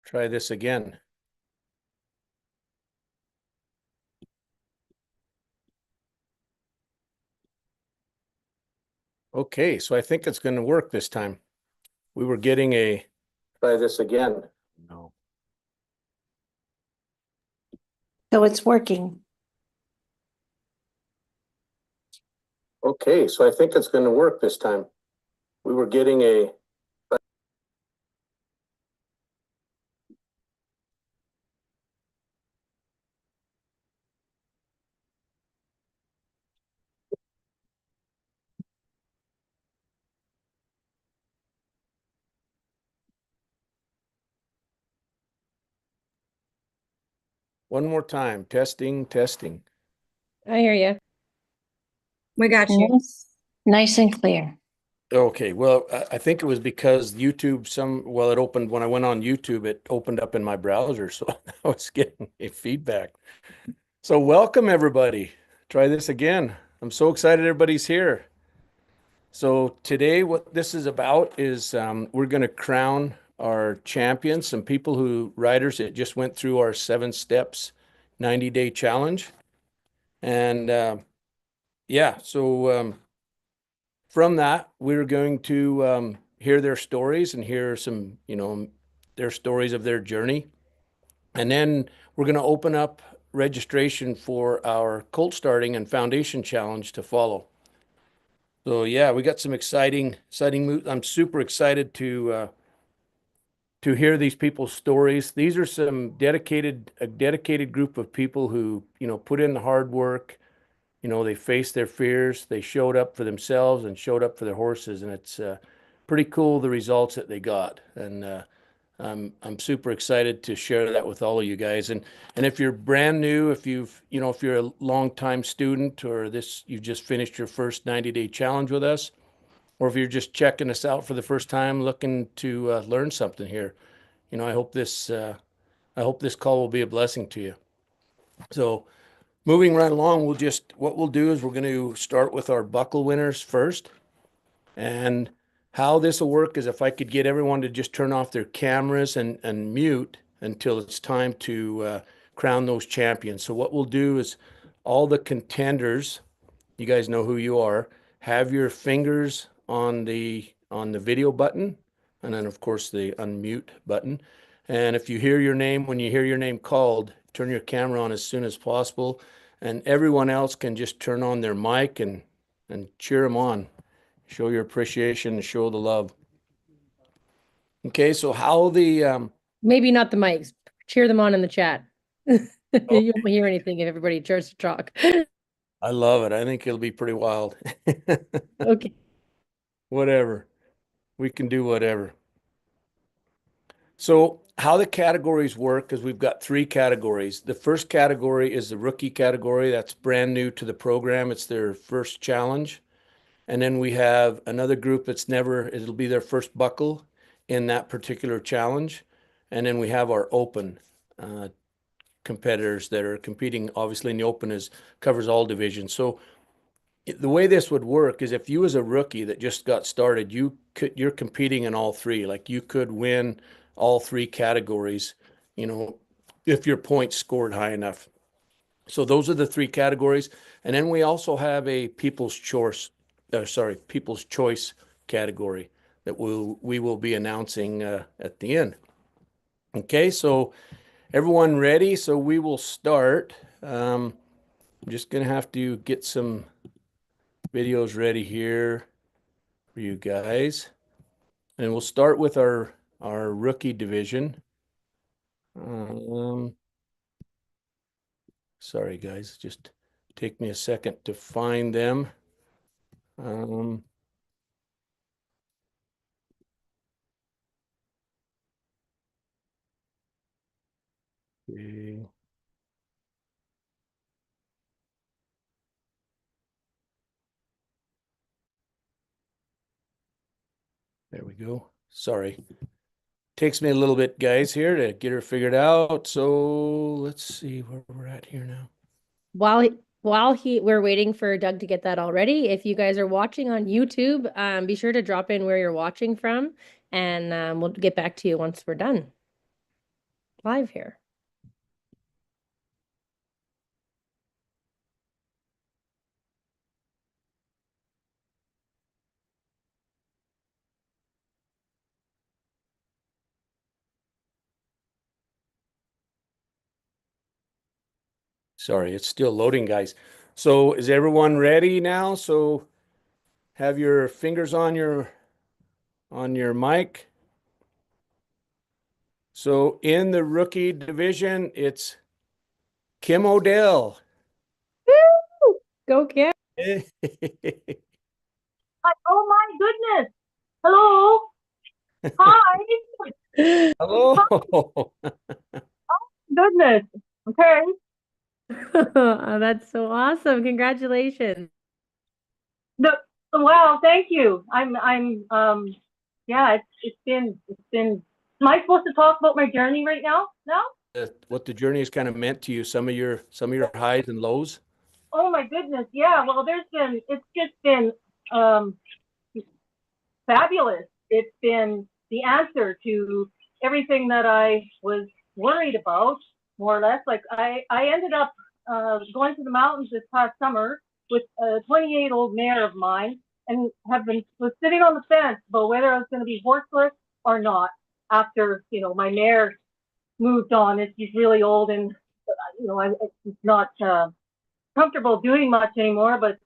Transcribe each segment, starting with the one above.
Try this again. Okay, so I think it's going to work this time. We were getting a try this again. No. So it's working. Okay, so I think it's going to work this time. We were getting a one more time. Testing, testing. I hear you. We got you. Nice and clear. Okay, well, I think it was because YouTube, it opened when I went on YouTube, it opened up in my browser, so I was getting a feedback. So welcome everybody. Try this again. I'm so excited everybody's here. So today what this is about is we're going to crown our champions, some riders that just went through our 7 steps 90-day challenge. And yeah, so from that, we're going to hear their stories and hear some, their stories of their journey. And then we're going to open up registration for our colt starting and foundation challenge to follow. So yeah, we got some exciting moves. I'm super excited to hear these people's stories. These are some a dedicated group of people who, put in the hard work. They faced their fears. They showed up for themselves and showed up for their horses, and it's pretty cool the results that they got. And I'm super excited to share that with all of you guys. And if you're brand new, if you're a long-time student or you've just finished your first 90-day challenge with us, or if you're just checking us out for the first time, looking to learn something here, I hope this call will be a blessing to you. So moving right along, what we'll do is we're going to start with our buckle winners first. And how this will work is if I could get everyone to just turn off their cameras and mute until it's time to crown those champions. So what we'll do is all the contenders, you guys know who you are, have your fingers on the video button, and then of course the unmute button. And if you hear your name, when you hear your name called, turn your camera on as soon as possible, and everyone else can just turn on their mic and cheer them on. Show your appreciation and show the love. Okay, so how the Maybe not the mics. Cheer them on in the chat. You won't hear anything if everybody tries to talk. I love it. I think it'll be pretty wild. Okay. Whatever. We can do whatever. So how the categories work is we've got 3 categories. The first category is the rookie category. That's brand new to the program. It's their first challenge. And then we have another group it'll be their first buckle in that particular challenge. And then we have our open competitors that are competing. Obviously in the open covers all divisions. So the way this would work is if you as a rookie that just got started, you're competing in all 3. Like you could win all 3 categories, if your points scored high enough. So those are the 3 categories. And then we also have a people's choice category that we will be announcing at the end. Okay, so everyone ready? So we will start. I'm just going to have to get some videos ready here for you guys. And we'll start with our rookie division. Sorry guys, just take me a second to find them. Okay. There we go. Sorry. Takes me a little bit, guys, here to get her figured out. So let's see where we're at here now. We're waiting for Doug to get that all ready. If you guys are watching on YouTube, be sure to drop in where you're watching from, and we'll get back to you once we're done. live here. Sorry, it's still loading, guys. So is everyone ready now? So have your fingers on your mic. So in the rookie division, it's Kim Odell. Woo! Go Kim. Oh my goodness. Hello. Hi. Hello. Goodness. Okay. Oh, that's so awesome. Congratulations. Wow, thank you. Yeah, it's been am I supposed to talk about my journey right now? No? What the journey has kind of meant to you, some of your highs and lows. Oh my goodness. Yeah, well it's just been fabulous. It's been the answer to everything that I was worried about, more or less. Like I ended up going to the mountains this past summer with a 28-year-old mare of mine, and was sitting on the fence about whether I was going to be horseless or not after my mare moved on. She's really old, and she's not comfortable doing much anymore. But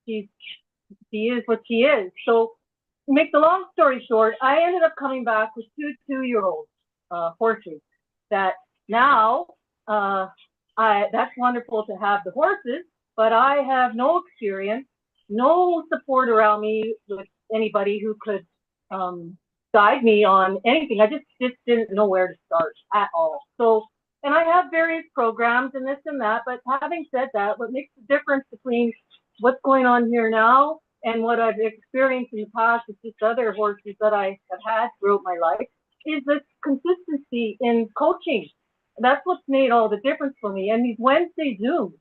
she is what she is. So, to make the long story short, I ended up coming back with two-year-old horses. That now, that's wonderful to have the horses, but I have no experience, no support around me with anybody who could guide me on anything. I just didn't know where to start at all. So, and I have various programs and this and that, but having said that, what makes the difference between what's going on here now and what I've experienced in the past with just other horses that I have had throughout my life is this consistency in coaching. That's what's made all the difference for me. And these Wednesday Zooms,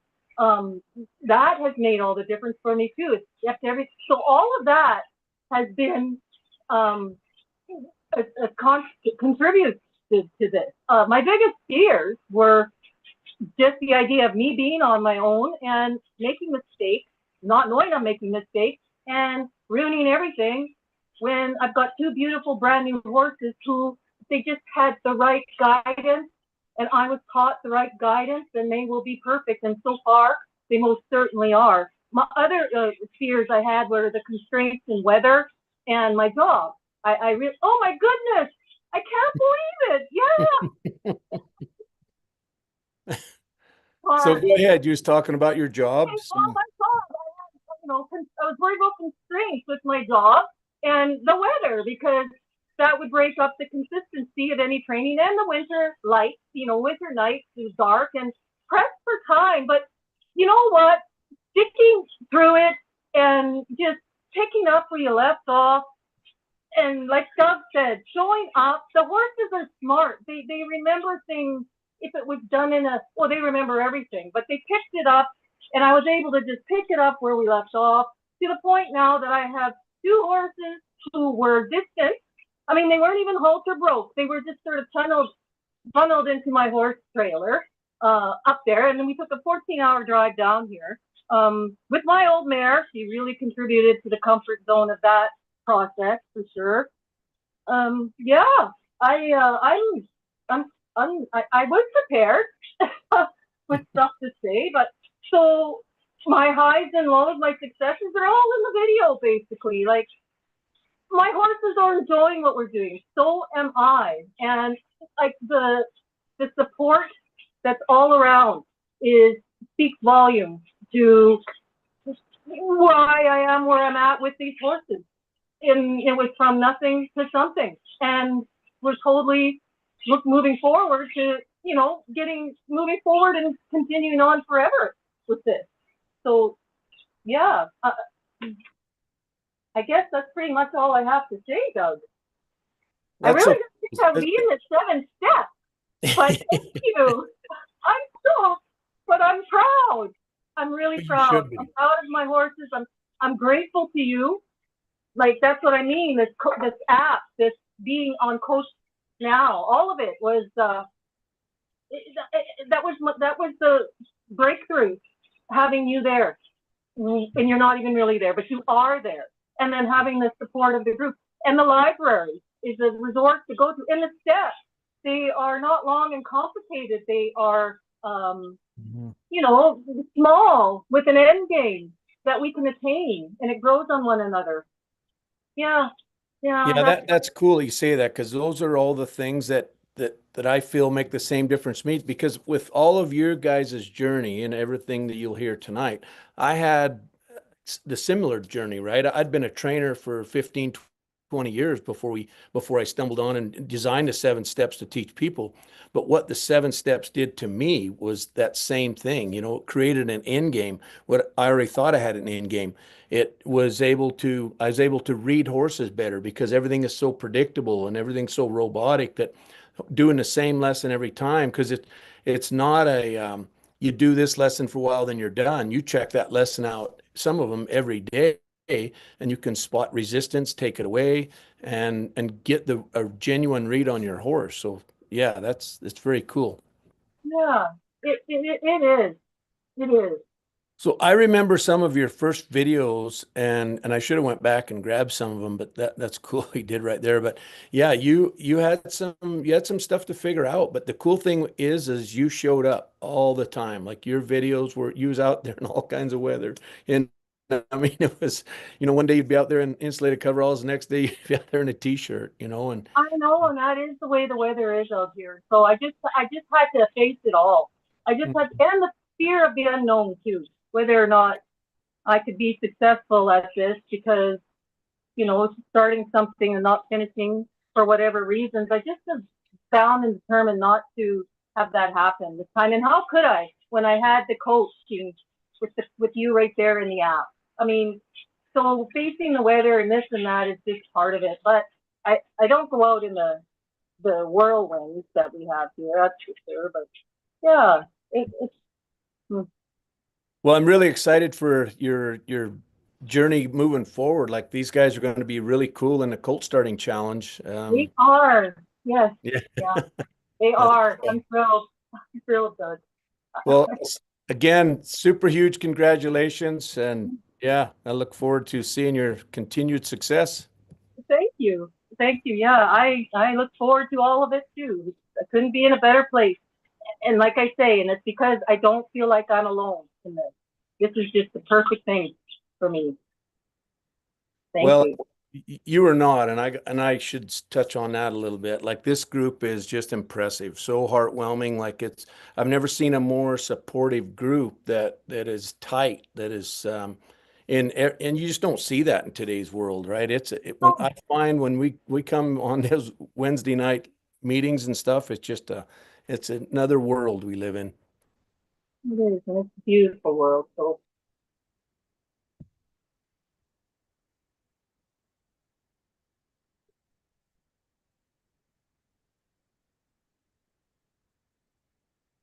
that has made all the difference for me too. So all of that has been contributes to this. My biggest fears were just the idea of me being on my own and making mistakes, not knowing I'm making mistakes, and ruining everything when I've got two beautiful brand new horses who they just had the right guidance, and I was taught the right guidance, and they will be perfect. And so far, they most certainly are. My other fears I had were the constraints in weather and my job. Oh my goodness, I can't believe it. Yeah. So go ahead. You was talking about your job. Oh my God, I was worried about constraints with my job and the weather, because that would break up the consistency of any training, and the winter lights, winter nights is dark and pressed for time. But you know what? Sticking through it and just picking up where you left off. And like Doug said, showing up. The horses are smart. They remember things. If it was done they remember everything, but they picked it up, and I was able to just pick it up where we left off, to the point now that I have two horses who were distant. I mean, they weren't even halter broke. They were just sort of funneled into my horse trailer up there. And then we took a 14-hour drive down here with my old mare. She really contributed to the comfort zone of that process for sure. Yeah, I was prepared with stuff to say, but so my highs and lows, my successes, are all in the video basically. Like, my horses are enjoying what we're doing. So am I. And like the support that's all around speaks volumes to why I am where I'm at with these horses. And it was from nothing to something, and we're totally moving forward to moving forward and continuing on forever with this. So yeah, I guess that's pretty much all I have to say, Doug. I really don't think I'm leading the 7 steps, but thank you. But I'm proud. I'm really proud. I'm proud of my horses. I'm grateful to you. Like, that's what I mean. This app, this being on Coach Now, all of it was that was the breakthrough, having you there, and you're not even really there, but you are there, and then having the support of the group, and the library is a resort to go to, and the steps, they are not long and complicated. They are, small with an end game that we can attain, and it grows on one another. Yeah, yeah, Yeah, that's cool you say that, because those are all the things that I feel make the same difference to me. Because with all of your guys' journey and everything that you'll hear tonight, I had the similar journey, right? I'd been a trainer for 15, 20 years before I stumbled on and designed the 7 steps to teach people. But what the 7 steps did to me was that same thing, it created an end game. What I already thought I had an end game. I was able to read horses better because everything is so predictable and everything's so robotic that doing the same lesson every time, because it's not you do this lesson for a while, then you're done. You check that lesson out, some of them every day, and you can spot resistance, take it away, and get a genuine read on your horse. So yeah, it's very cool. yeah. It is. It is. So I remember some of your first videos, and I should have went back and grabbed some of them, but that's cool you did right there. But yeah, you had some stuff to figure out. But the cool thing is you showed up all the time. Like your videos you was out there in all kinds of weather. And I mean, it was, one day you'd be out there in insulated coveralls, the next day you'd be out there in a t-shirt, and I know, and that is the way the weather is out here. So I just had to face it all. I just had, and the fear of the unknown too, whether or not I could be successful at this, because starting something and not finishing for whatever reasons. I just have found and determined not to have that happen this time. And how could I, when I had the coach with you right there in the app? I mean, so facing the weather and this and that is just part of it. But I don't go out in the whirlwinds that we have here, that's for sure. But yeah, it's Well, I'm really excited for your journey moving forward. Like these guys are going to be really cool in the colt starting challenge. they are. Yes, Yeah. yeah, they That's are. cool. I'm thrilled. I'm thrilled, Doug. Well, again, super huge congratulations. And yeah, I look forward to seeing your continued success. Thank you. Thank you. Yeah, I look forward to all of it too. I couldn't be in a better place. And like I say, and it's because I don't feel like I'm alone in this. This is just the perfect thing for me. Thank Well, you. you are not, and I should touch on that a little bit. Like this group is just impressive, so heartwarming. Like I've never seen a more supportive group that is tight, that is, and you just don't see that in today's world, right? When Oh, I find when we come on those Wednesday night meetings and stuff, it's another world we live in. it is, and it's a beautiful world. So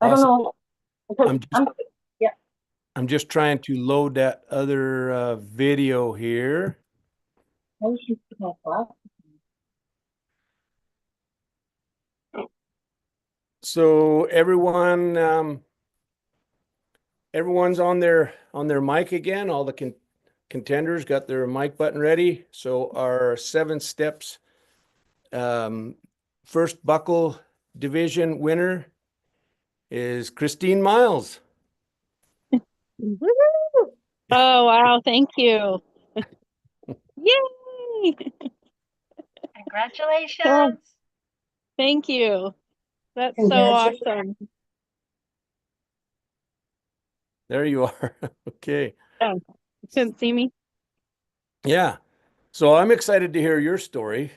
I don't Awesome. know. Because I'm just yeah. I'm just trying to load that other video here. I was just my glasses. So everyone's on their mic again. All the contenders got their mic button ready. So our 7 steps first buckle division winner is Christine Miles. Woo! Oh, wow. Thank you. Yay! Congratulations. Thank you. That's so Congratulations. awesome. There you are. Okay. Oh, you couldn't see me? Yeah. So I'm excited to hear your story.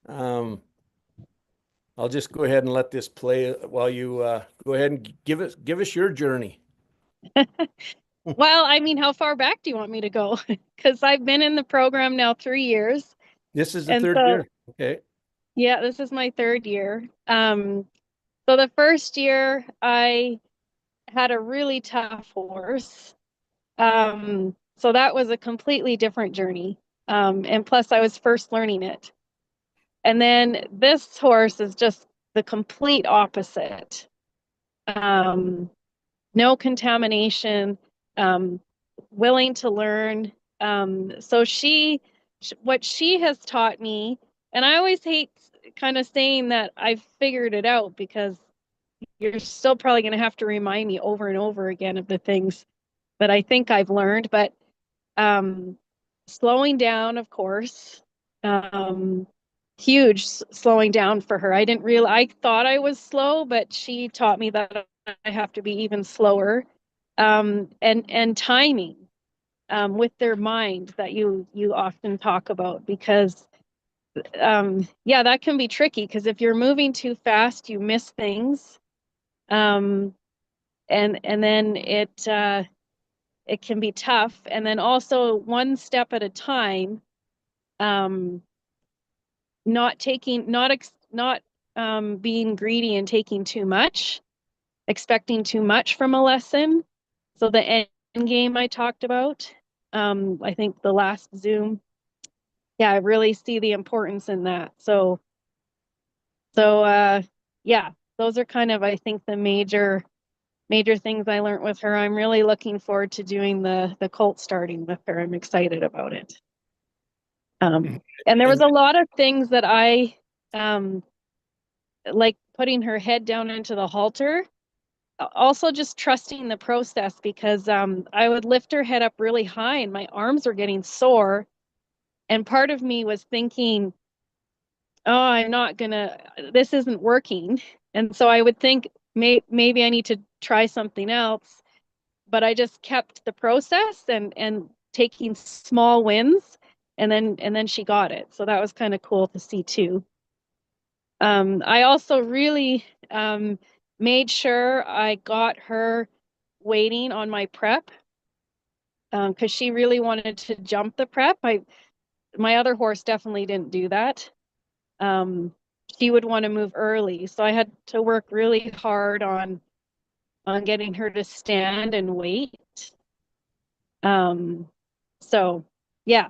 I'll just go ahead and let this play while you go ahead and give us your journey. Well, I mean, how far back do you want me to go? Because I've been in the program now 3 years. This is the And third so, year. Okay. yeah, this is my 3rd year. So the first year I had a really tough horse. So that was a completely different journey. And plus I was first learning it. And then this horse is just the complete opposite. um, no contamination, um, willing to learn. So what she has taught me, and I always hate kind of saying that I've figured it out, because you're still probably going to have to remind me over and over again of the things that I think I've learned, but um, slowing down, of course, um, huge slowing down for her. I thought I was slow, but she taught me that I have to be even slower. And timing, with their mind that you often talk about, because yeah, that can be tricky, because if you're moving too fast, you miss things. Um, and then it can be tough. And then also one step at a time, um, not being greedy and taking too much, expecting too much from a lesson. So the end game I talked about, I think the last Zoom, yeah, I really see the importance in that. So yeah, those are kind of, I think, the major things I learned with her. I'm really looking forward to doing the cult starting with her. I'm excited about it. And there was a lot of things that I like, putting her head down into the halter. Also just trusting the process, because I would lift her head up really high and my arms were getting sore. And part of me was thinking, oh, this isn't working. And so I would think, maybe I need to try something else. But I just kept the process and taking small wins, and then she got it. So that was kind of cool to see too. I also really made sure I got her waiting on my prep, because she really wanted to jump the prep. My other horse definitely didn't do that. Um, she would want to move early, so I had to work really hard on getting her to stand and wait. Um, so yeah,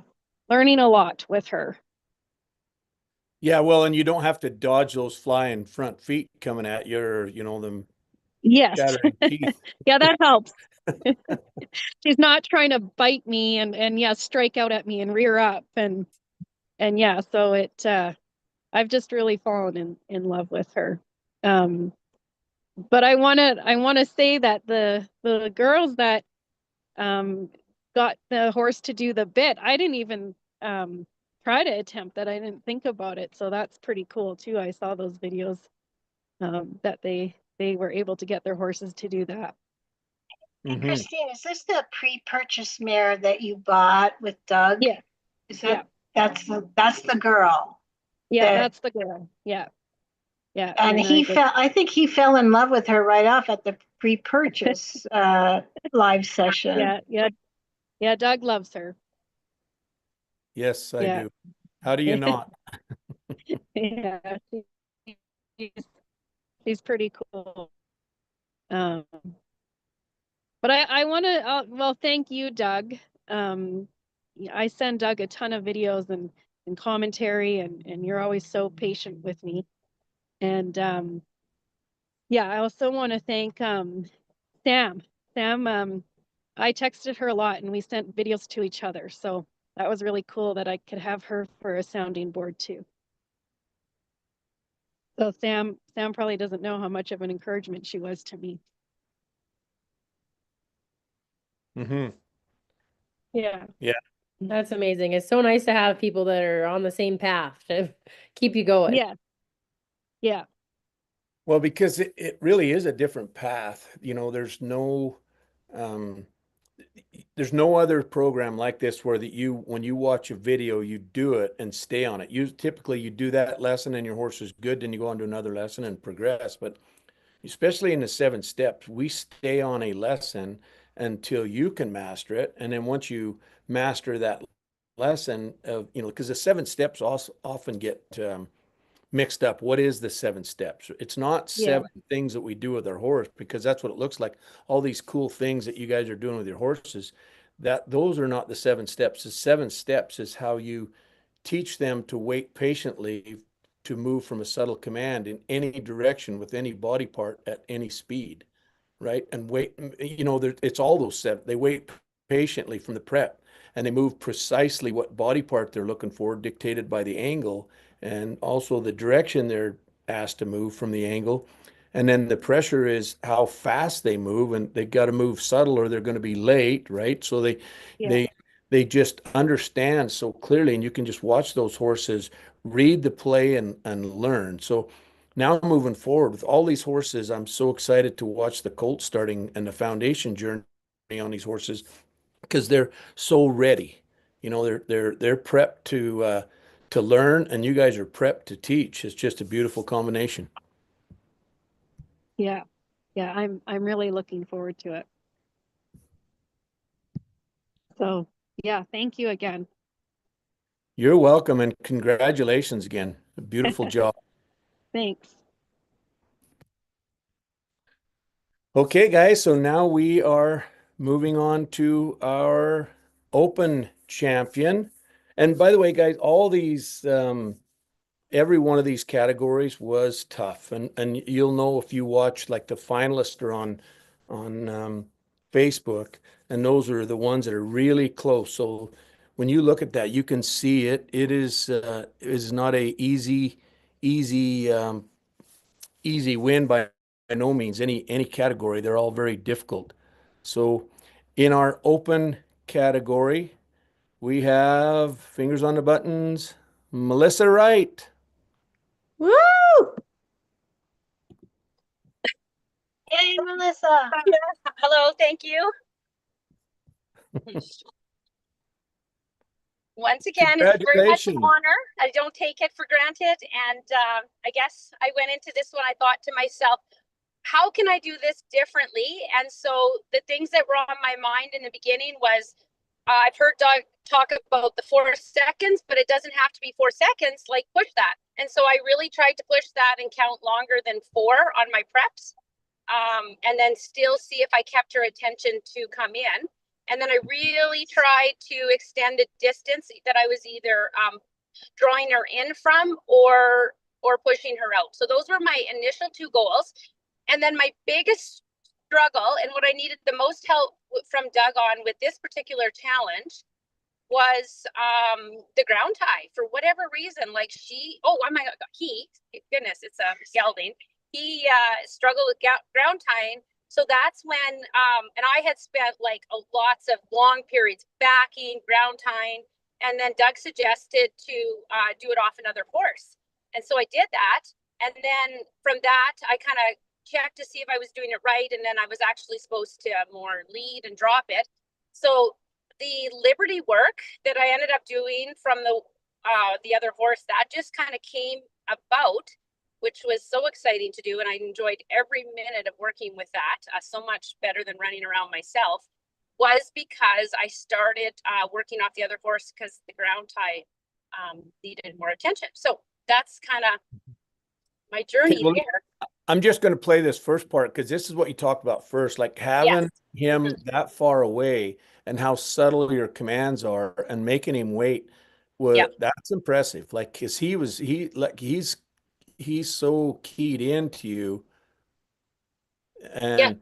learning a lot with her. Yeah, well, and you don't have to dodge those flying front feet coming at you, or them Yes. shattering teeth. Yeah, that helps. She's not trying to bite me and yeah, strike out at me and rear up, and yeah, so I've just really fallen in love with her. Um, but I want to say that the girls that got the horse to do the bit, I didn't even try to attempt that. I didn't think about it. So that's pretty cool too. I saw those videos that they were able to get their horses to do that. And Mhm. Christine, is this the pre-purchase mare that you bought with Doug? Yeah. Is Yeah. that's the girl? Yeah, that- that's the girl. Yeah. Yeah. And I think he fell in love with her right off at the pre-purchase live session. Yeah, yeah, yeah, Doug loves her. Yes, I Yeah. do. How do you not? Yeah, she's she's pretty cool. Um, but I want to, well, thank you, Doug. Yeah, I send Doug a ton of videos and commentary, and you're always so patient with me. And yeah, I also want to thank Sam. Sam, I texted her a lot and we sent videos to each other. So that was really cool that I could have her for a sounding board too. So Sam probably doesn't know how much of an encouragement she was to me. Hmm. Yeah. Yeah. That's amazing. It's so nice to have people that are on the same path to keep you going. Yeah. Yeah. Well, because it really is a different path. Um, there's no other program like this where when you watch a video, you do it and stay on it. You do that lesson and your horse is good, then you go on to another lesson and progress. But especially in the 7 steps, we stay on a lesson until you can master it. And then once you master that lesson because the 7 steps also often get mixed up. What is the 7 steps? It's not Yeah. 7 things that we do with our horse, because that's what it looks like. All these cool things that you guys are doing with your horses, those are not the 7 steps. The 7 steps is how you teach them to wait patiently to move from a subtle command in any direction with any body part at any speed, right? And wait, it's all those seven. They wait patiently from the prep and they move precisely what body part they're looking for, dictated by the angle and also the direction they're asked to move from the angle. And then the pressure is how fast they move, and they got to move subtle or they're going to be late, right? So Yeah. they just understand so clearly, and you can just watch those horses read the play and learn. So now moving forward with all these horses, I'm so excited to watch the colt starting and the foundation journey on these horses because they're so ready. They're prepped to learn, and you guys are prepped to teach. It's just a beautiful combination. Yeah. Yeah, I'm really looking forward to it. So, yeah, thank you again. You're welcome, and congratulations again. A beautiful job. Thanks. Okay, guys, so now we are moving on to our open champion. And by the way, guys, all these every one of these categories was tough. And you'll know if you watch like the finalists are on Facebook, and those are the ones that are really close. So when you look at that, you can see it is not a easy win by no means. Any category, they're all very difficult. So in our open category, we have fingers on the buttons, Melissa Wright. Woo! Yay, Melissa. Hello, thank you. Once again, it's very much an Congratulations. honor. I don't take it for granted. And I guess I went into this one, I thought to myself, how can I do this differently? And so the things that were on my mind in the beginning was, I've heard Doug talk about the 4 seconds, but it doesn't have to be 4 seconds, like push that. And so I really tried to push that and count longer than 4 on my preps. And then still see if I kept her attention to come in. And then I really tried to extend the distance that I was either drawing her in from or pushing her out. So those were my initial 2 goals. And then my biggest struggle and what I needed the most help from Doug on with this particular challenge was the ground tie. For whatever reason, like oh my God, goodness, it's a gelding. He struggled with ground tying. So that's when, and I had spent like lots of long periods backing, ground tying, and then Doug suggested to do it off another horse. And so I did that. And then from that, I kind of checked to see if I was doing it right. And then I was actually supposed to more lead and drop it. So the Liberty work that I ended up doing from the other horse, that just kind of came about, which was so exciting to do. And I enjoyed every minute of working with that, so much better than running around myself, was because I started working off the other horse because the ground tie needed more attention. So that's kind of my journey Well, there. I'm just going to play this first part because this is what you talked about first, like having him that far away and how subtle your commands are and making him wait. Well, that's impressive. Like, cause he's so keyed into you. And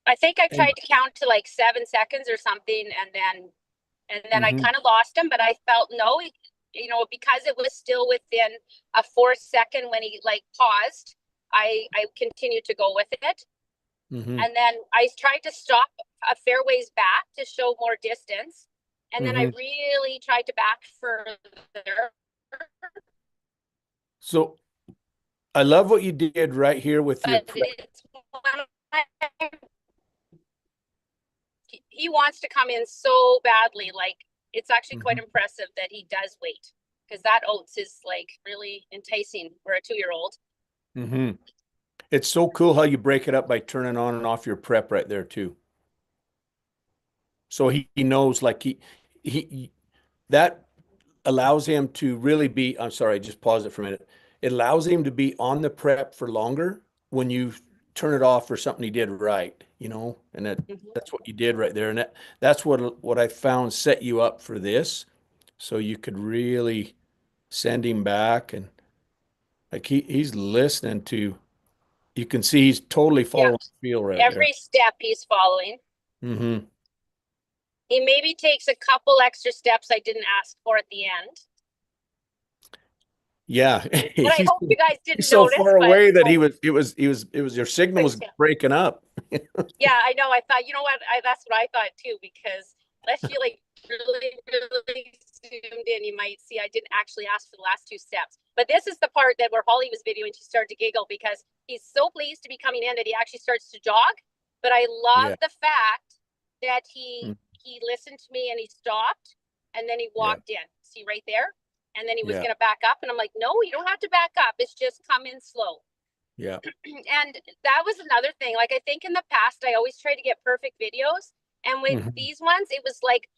I think I tried to count to like 7 seconds or something, and then I kind of lost him, but I felt no, because it was still within a 4 second when he like paused, I continued to go with it. And then I tried to stop a fair ways back to show more distance. And then I really tried to back further. So I love what you did right here with your he wants to come in so badly. Like, it's actually quite impressive that he does wait, because that oats is like really enticing for a 2-year-old. It's so cool how you break it up by turning on and off your prep right there too. So he knows, like he that allows him to really be, I'm sorry, just pause it for a minute. It allows him to be on the prep for longer when you turn it off for something he did right, and that's what you did right there. And that's what I found set you up for this. So you could really send him back. And Like he's listening to, you can see he's totally Yeah, following the feel right there. every step he's following. Mm-hmm. He maybe takes a couple extra steps I didn't ask for at the end. Yeah. But I He's hope you guys he's didn't so notice, far but away that your signal quick was step. breaking up. Yeah, I know. I thought, you know what? That's what I thought too, because unless you like really, really zoomed in, you might see I didn't actually ask for the last two steps. But this is the part that where Holly was videoing, she started to giggle because he's so pleased to be coming in that he actually starts to jog. But I love Yeah. the fact that he Mm. he listened to me and he stopped and then he Yeah. walked in. See right there? And then he was Yeah. gonna back up. And I'm like, no, you don't have to back up. It's just come in slow. Yeah. And that was another thing. Like I think in the past, I always tried to get perfect videos. And with Mhm. these ones, it was like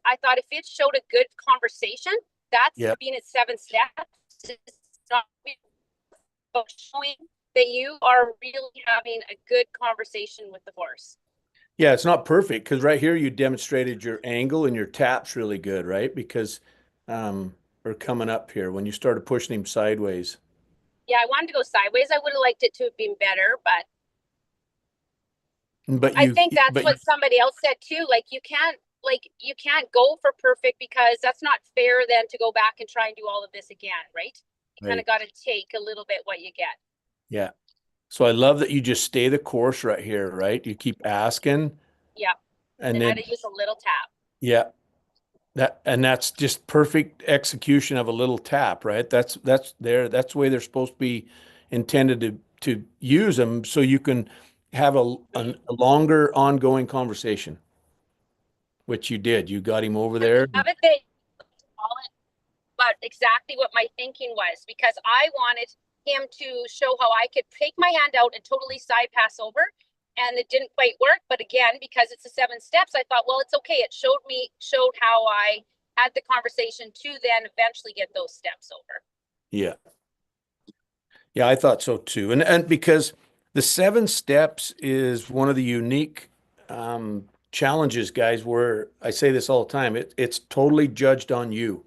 I thought if it showed a good conversation, that's Yeah. being at 7 steps. It's not about showing that you are really having a good conversation with the horse. Yeah, it's not perfect because right here you demonstrated your angle and your tap's really good, right? Because or coming up here when you started pushing him sideways. Yeah, I wanted to go sideways. I would have liked it to have been better, but But I think that's but what somebody else said too. Like you can't go for perfect because that's not fair then to go back and try and do all of this again, right? You kind right. of got to take a little bit what you get. Yeah. So I love that you just stay the course right here, right? You keep asking Yeah. and And how then to use a little tap. yeah, that's just perfect execution of a little tap, right? That's the way they're supposed to be intended to use them so you can have a longer ongoing conversation, which you did. You got him over I there. love it that all it about exactly what my thinking was because I wanted him to show how I could take my hand out and totally side pass over. And it didn't quite work. But again, because it's the 7 steps, I thought, well, it's okay. It showed how I had the conversation to then eventually get those steps over. Yeah. Yeah, I thought so too. And because the 7 steps is one of the unique challenges, guys, where I say this all the time, it's totally judged on you,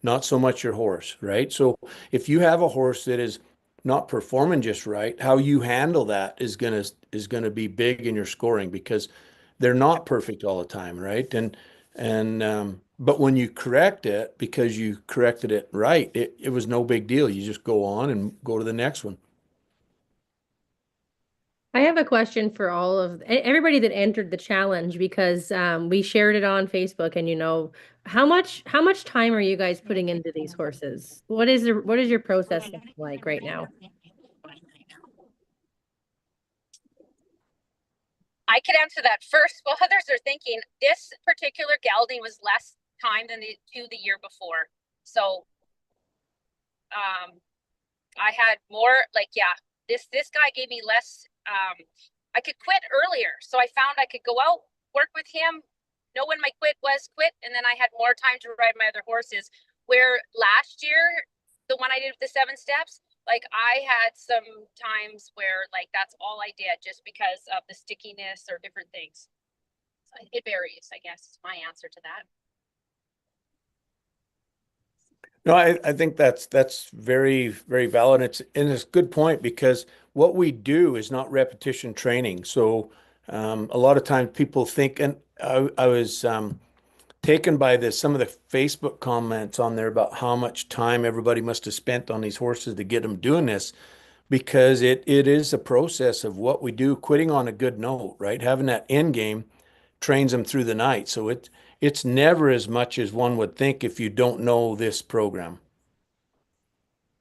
not so much your horse, right? So if you have a horse that is not performing just right, how you handle that is gonna be big in your scoring because they're not perfect all the time, right? And but when you correct it because you corrected it right, it was no big deal. You just go on and go to the next one. I have a question for all of everybody that entered the challenge because we shared it on Facebook and how much time are you guys putting into these horses? What is your process like right now? I could answer that first. While others are thinking, this particular gelding was less time than the year before. So I had more like, yeah, this guy gave me less. I could quit earlier. So I found I could go out, work with him, know when my quit was quit, and then I had more time to ride my other horses. Where last year, the one I did with the 7 steps, like I had some times where like that's all I did just because of the stickiness or different things. So it varies, I guess, is my answer to that. No, I think that's very, very valid. It's a good point because what we do is not repetition training. So a lot of times people think, and I was taken by some of the Facebook comments on there about how much time everybody must have spent on these horses to get them doing this because it is a process of what we do, quitting on a good note, right? Having that end game trains them through the night. So it's never as much as one would think if you don't know this program.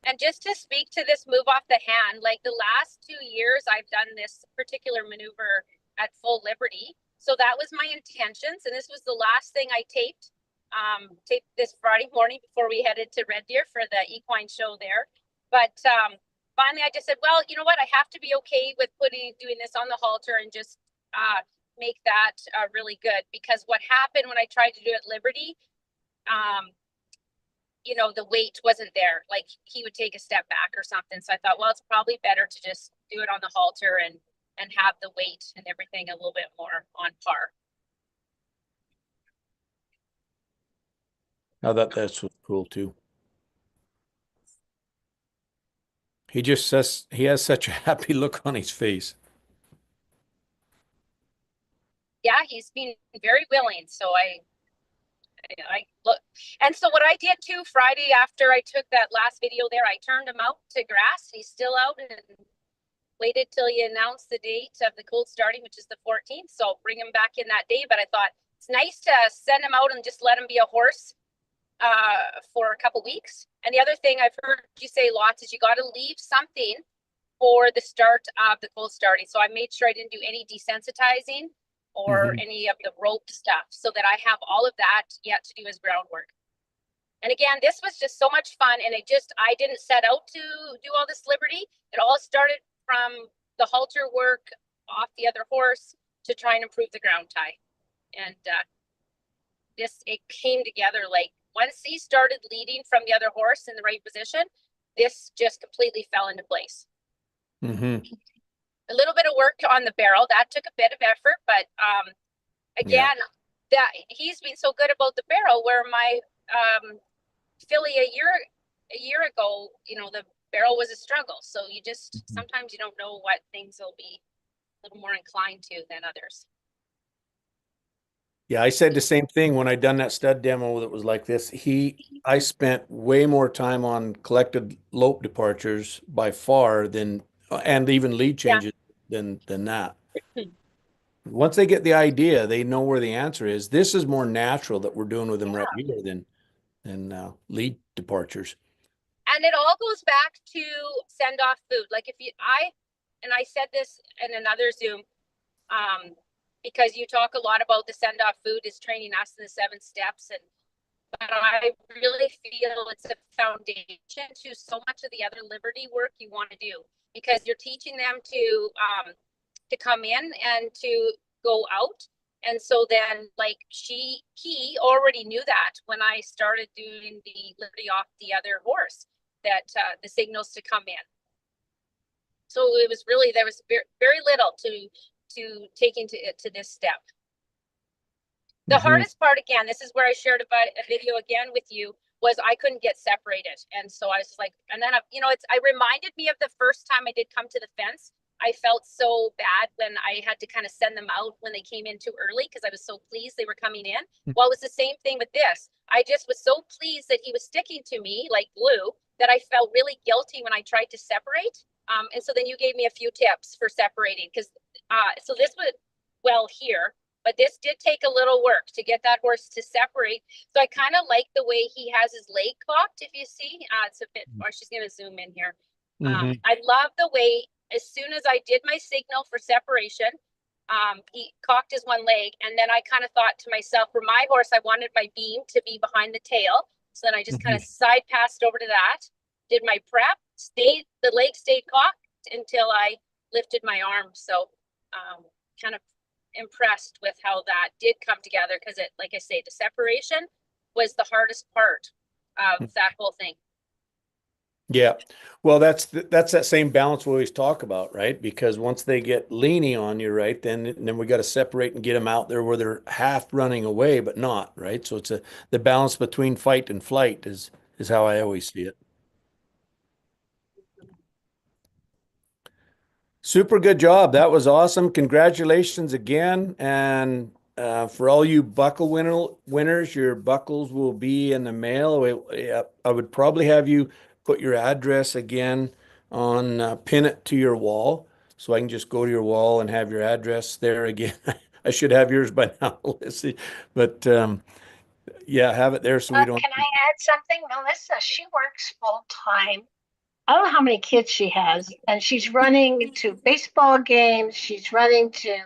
And just to speak to this move off the hand, like the last 2 years, I've done this particular maneuver at full liberty. So that was my intentions. And this was the last thing I taped this Friday morning before we headed to Red Deer for the equine show there. But finally, I just said, well, you know what? I have to be okay with doing this on the halter and just make that really good. Because what happened when I tried to do it at Liberty, the weight wasn't there. Like he would take a step back or something. So I thought, well, it's probably better to just do it on the halter and have the weight and everything a little bit more on par. Now that's cool too. He just says he has such a happy look on his face. Yeah, he's been very willing. So I look, and so what I did too Friday after I took that last video there, I turned him out to grass. He's still out and waited till you announced the date of the cold starting, which is the 14th. So I'll bring him back in that day. But I thought it's nice to send him out and just let him be a horse for a couple weeks. And the other thing I've heard you say lots is you got to leave something for the start of the cold starting. So I made sure I didn't do any desensitizing or any of the rope stuff so that I have all of that yet to do as groundwork. And again, this was just so much fun. And I didn't set out to do all this liberty. It all started from the halter work off the other horse to try and improve the ground tie. And it came together like once he started leading from the other horse in the right position, this just completely fell into place. A little bit of work on the barrel that took a bit of effort, but again, that he's been so good about the barrel. Where my filly a year ago, the barrel was a struggle. So you just sometimes you don't know what things will be a little more inclined to than others. Yeah, I said the same thing when I done that stud demo that was like this. I spent way more time on collected lope departures by far than, and even lead changes than that. Once they get the idea, they know where the answer is. This is more natural that we're doing with them right here than lead departures. And it all goes back to send off food. Like I said this in another Zoom, because you talk a lot about the send off food is training us in the 7 steps. But I really feel it's a foundation to so much of the other liberty work you want to do, because you're teaching them to come in and to go out. And so then like he already knew that when I started doing the liberty off the other horse, that the signals to come in. So it was really, there was very little to taking to this step. The hardest part, again, this is where I shared a video again with you, was I couldn't get separated. And so I was like, and then, I reminded me of the first time I did come to the fence. I felt so bad when I had to kind of send them out when they came in too early, because I was so pleased they were coming in. Well, it was the same thing with this. I just was so pleased that he was sticking to me like glue that I felt really guilty when I tried to separate. And so then you gave me a few tips for separating, because so this was well here, but this did take a little work to get that horse to separate. So I kind of like the way he has his leg cocked. If you see, it's a bit, or she's going to zoom in here. I love the way, as soon as I did my signal for separation, he cocked his one leg. And then I kind of thought to myself, for my horse, I wanted my beam to be behind the tail. So then I just kind of side passed over to that, did my prep, the leg stayed cocked until I lifted my arm. So kind of impressed with how that did come together, because it, like I say, the separation was the hardest part of that whole thing. Yeah. Well, that's that same balance we always talk about, right? Because once they get leany on you, right, then we got to separate and get them out there where they're half running away, but not, right? So it's the balance between fight and flight is how I always see it. Super good job. That was awesome. Congratulations again. And for all you buckle winners, your buckles will be in the mail. I would probably have you put your address again on, pin it to your wall, so I can just go to your wall and have your address there again. I should have yours by now, Lissy. But yeah, have it there so we don't. Can I add something? Melissa, she works full time. I don't know how many kids she has, and she's running to baseball games, she's running to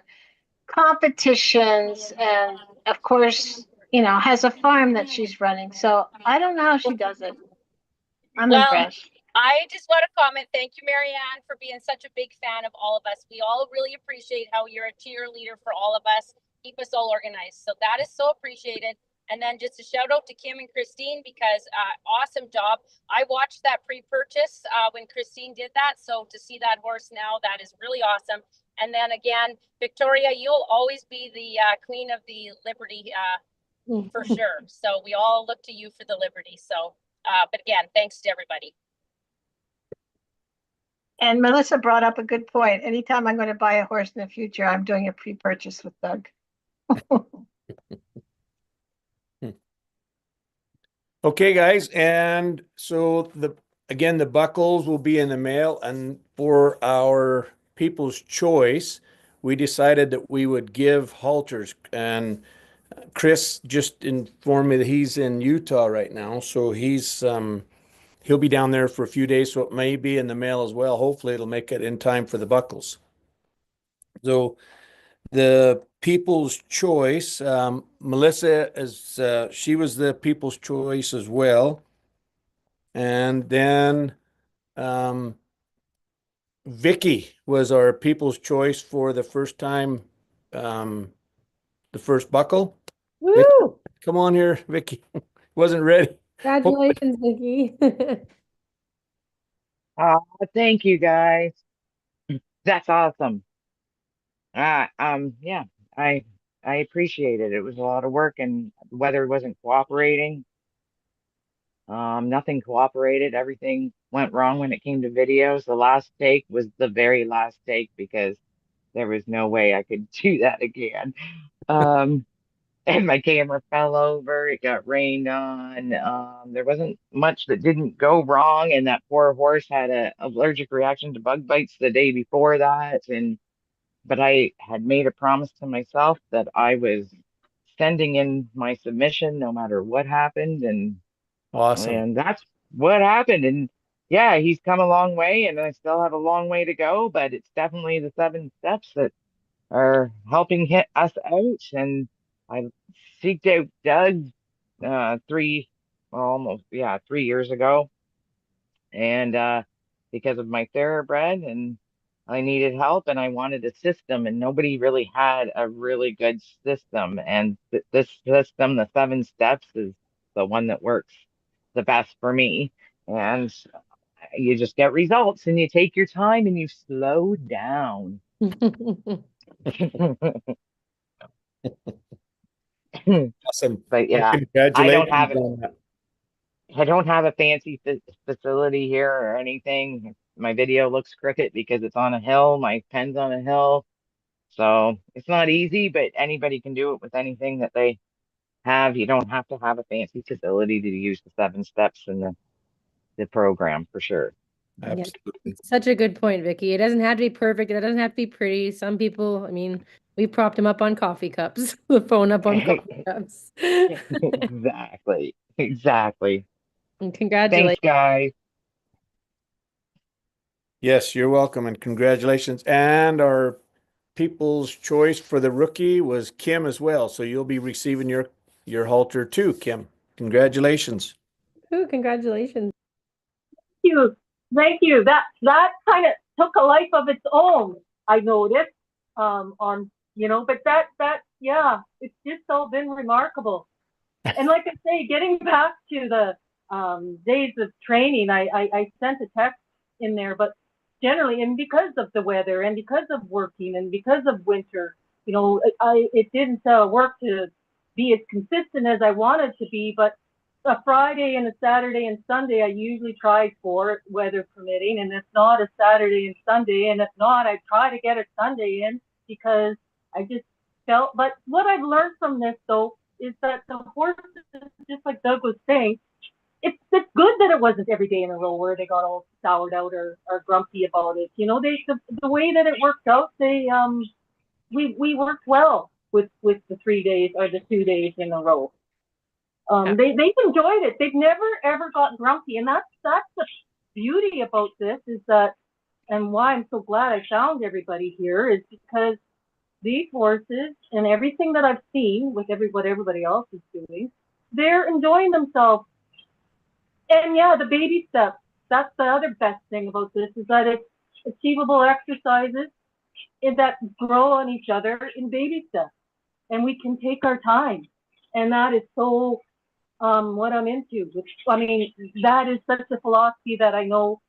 competitions, and of course, has a farm that she's running. So I don't know how she does it. I'm impressed. I just want to comment. Thank you, Marianne, for being such a big fan of all of us. We all really appreciate how you're a cheerleader for all of us. Keep us all organized. So that is so appreciated. And then just a shout out to Kim and Christine, because awesome job. I watched that pre-purchase when Christine did that. So to see that horse now, that is really awesome. And then again, Victoria, you'll always be the queen of the Liberty for sure. So we all look to you for the Liberty. So, but again, thanks to everybody. And Melissa brought up a good point. Anytime I'm going to buy a horse in the future, I'm doing a pre-purchase with Doug. Okay, guys, and so again, the buckles will be in the mail, and for our people's choice, we decided that we would give halters. And Chris just informed me that he's in Utah right now, so he'll be down there for a few days, so it may be in the mail as well. Hopefully, it'll make it in time for the buckles. So the people's choice, Melissa is she was the people's choice as well. And then um, Vicky was our people's choice for the first time, the first buckle. Vicky, Woo! come on here, Vicky. Wasn't ready. Congratulations, Vicky. Oh, thank you guys. That's awesome. Yeah, I I appreciate it. It was a lot of work and the weather wasn't cooperating. Nothing cooperated. Everything went wrong when it came to videos. The last take was the very last take because there was no way I could do that again. Um, and my camera fell over. It got rained on. There wasn't much that didn't go wrong, and that poor horse had a allergic reaction to bug bites the day before that. And but I had made a promise to myself that I was sending in my submission no matter what happened, Awesome. and that's what happened. And yeah, he's come a long way, and I still have a long way to go, but it's definitely the 7 steps that are helping hit us out. And I seeked out Doug almost, yeah, 3 years ago. And because of my thoroughbred, and I needed help and I wanted a system, and nobody really had a really good system. And this system, the 7 steps, is the one that works the best for me. And you just get results and you take your time and you slow down. Awesome. But yeah, I don't have Congratulations it. on that. I don't have a fancy facility here or anything. My video looks crooked because it's on a hill. My pen's on a hill. So it's not easy, but anybody can do it with anything that they have. You don't have to have a fancy facility to use the 7 steps in the program for sure. Yeah, Absolutely. such a good point, Vicky. It doesn't have to be perfect. It doesn't have to be pretty. Some people, I mean, we propped them up on coffee cups, the phone up on coffee cups. Exactly. Exactly. And Thanks, congratulations. guys. Yes, you're welcome, and congratulations. And our people's choice for the rookie was Kim as well. So you'll be receiving your halter too, Kim. Congratulations. Ooh, congratulations. You. Thank you. That kind of took a life of its own, I noticed. On but that yeah, it's just all been remarkable. And like I say, getting back to the days of training, I sent a text in there, but generally, and because of the weather and because of working and because of winter, it didn't work to be as consistent as I wanted to be. But a Friday and a Saturday and Sunday, I usually try for, weather permitting, and if not, a Saturday and Sunday, and if not, I try to get a Sunday in because I just felt. But what I've learned from this, though, is that the horses, just like Doug was saying, it's good that it wasn't every day in a row where they got all soured out or grumpy about it. The way that it worked out, we worked well with the 3 days or the 2 days in a row. They've enjoyed it. They've never ever got grumpy, and that's the beauty about this is that, and why I'm so glad I found everybody here is because these horses and everything that I've seen with what everybody else is doing, they're enjoying themselves. And yeah, the baby steps, that's the other best thing about this is that it's achievable exercises that grow on each other in baby steps. And we can take our time. And that is so what I'm into. I mean, that is such a philosophy that I know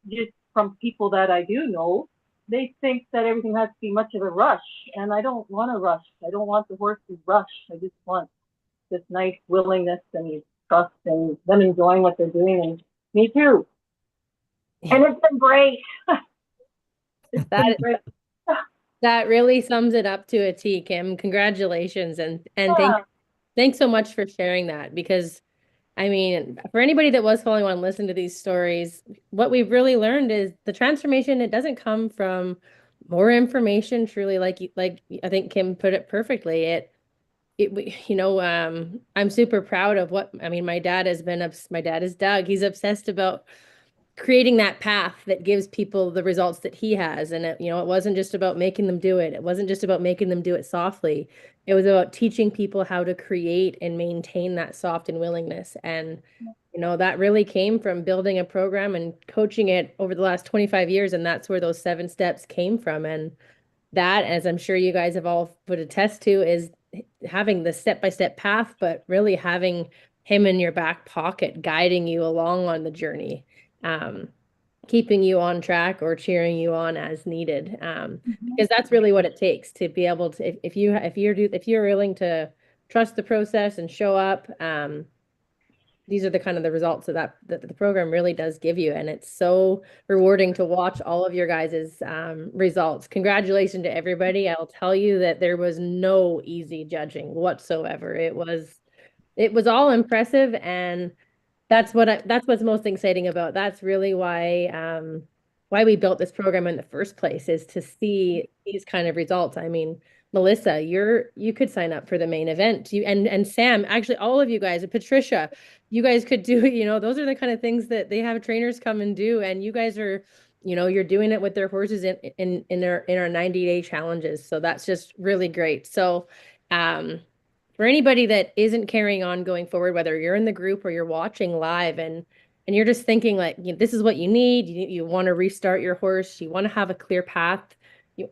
just from people that I do know. They think that everything has to be much of a rush, and I don't want to rush. I don't want the horse to rush. I just want this nice willingness and trust and them enjoying what they're doing, and me too. And it's been great. It's That been great. that really sums it up to a T, Kim. Congratulations and Yeah. thanks so much for sharing that because I mean, for anybody that was following on listen to these stories, what we've really learned is the transformation, it doesn't come from more information, truly, like I think Kim put it perfectly. I'm super proud of what I mean, my dad is Doug. He's obsessed about creating that path that gives people the results that he has. And it wasn't just about making them do it. It wasn't just about making them do it softly. It was about teaching people how to create and maintain that soft and willingness. And, that really came from building a program and coaching it over the last 25 years. And that's where those 7 steps came from. And that, as I'm sure you guys have all put a test to, is having the step-by-step path, but really having him in your back pocket, guiding you along on the journey. Keeping you on track or cheering you on as needed. Because that's really what it takes to be able to, if you're willing to trust the process and show up, these are the kind of the results that the program really does give you. And it's so rewarding to watch all of your guys' results. Congratulations to everybody. I'll tell you that there was no easy judging whatsoever. It was all impressive, and that's what's most exciting about. That's really why we built this program in the first place, is to see these kind of results. I mean, Melissa, you could sign up for the main event. And Sam, actually all of you guys, and Patricia, you guys could do, those are the kind of things that they have trainers come and do. And you guys are, you're doing it with their horses in our 90-day challenges. So that's just really great. So for anybody that isn't carrying on going forward, whether you're in the group or you're watching live and you're just thinking like, this is what you need, you want to restart your horse, you want to have a clear path,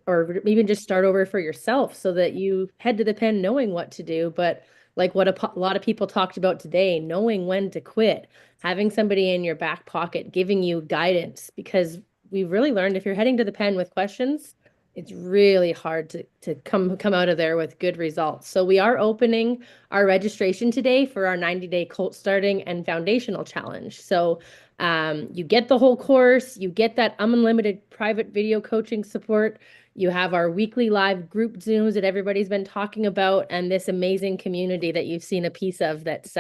or even just start over for yourself so that you head to the pen knowing what to do. But like what a lot of people talked about today, knowing when to quit, having somebody in your back pocket giving you guidance, because we've really learned if you're heading to the pen with questions, it's really hard to come out of there with good results. So we are opening our registration today for our 90-day colt starting and foundational challenge. So you get the whole course, you get that unlimited private video coaching support, you have our weekly live group Zooms that everybody's been talking about, and this amazing community that you've seen a piece of that's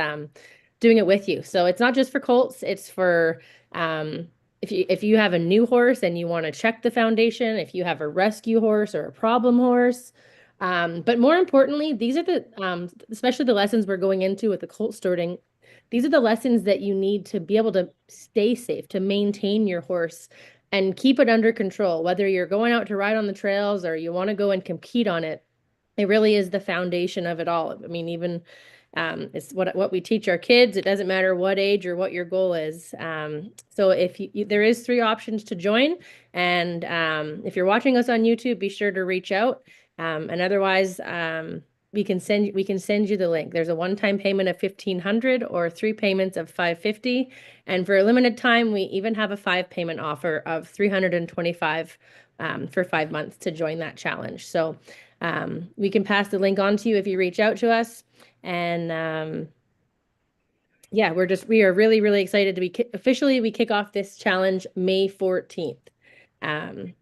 doing it with you. So it's not just for colts, it's for if you have a new horse and you want to check the foundation, if you have a rescue horse or a problem horse. But more importantly, these are especially the lessons we're going into with the colt starting. These are the lessons that you need to be able to stay safe, to maintain your horse and keep it under control, whether you're going out to ride on the trails or you want to go and compete on it. It really is the foundation of it all. I mean, even it's what we teach our kids. It doesn't matter what age or what your goal is. So if there is 3 options to join, and if you're watching us on YouTube, be sure to reach out. And otherwise, we can send you the link. There's a one-time payment of $1,500 or 3 payments of $550. And for a limited time, we even have a 5-payment offer of $325 for 5 months to join that challenge. So we can pass the link on to you if you reach out to us. And yeah, we are really, really excited to we kick off this challenge May 14th.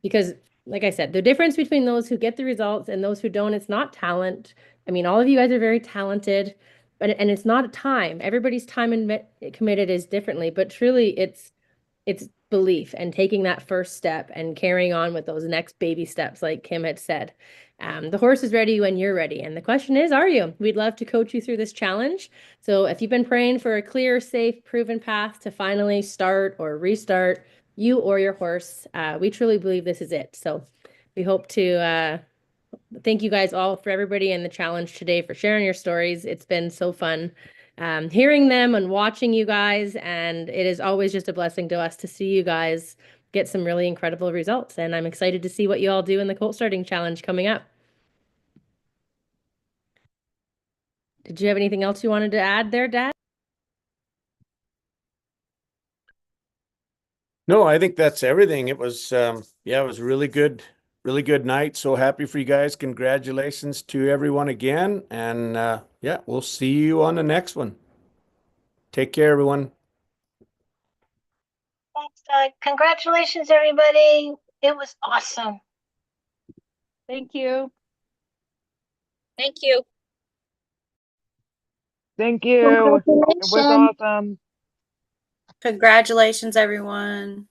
Because like I said, the difference between those who get the results and those who don't, it's not talent. I mean, all of you guys are very talented, and it's not a time. Everybody's time and committed is differently, but truly it's belief and taking that first step and carrying on with those next baby steps, like Kim had said. The horse is ready when you're ready. And the question is, are you? We'd love to coach you through this challenge. So if you've been praying for a clear, safe, proven path to finally start or restart you or your horse, we truly believe this is it. So we hope to thank you guys all, for everybody in the challenge today, for sharing your stories. It's been so fun hearing them and watching you guys. And it is always just a blessing to us to see you guys get some really incredible results. And I'm excited to see what you all do in the colt starting challenge coming up. Did you have anything else you wanted to add there, Dad? No, I think that's everything. It was, it was really good night. So happy for you guys. Congratulations to everyone again. And we'll see you on the next one. Take care, everyone. Thanks, Doug. Congratulations, everybody. It was awesome. Thank you. Thank you. Thank you. It was Congratulations. awesome. Congratulations, everyone.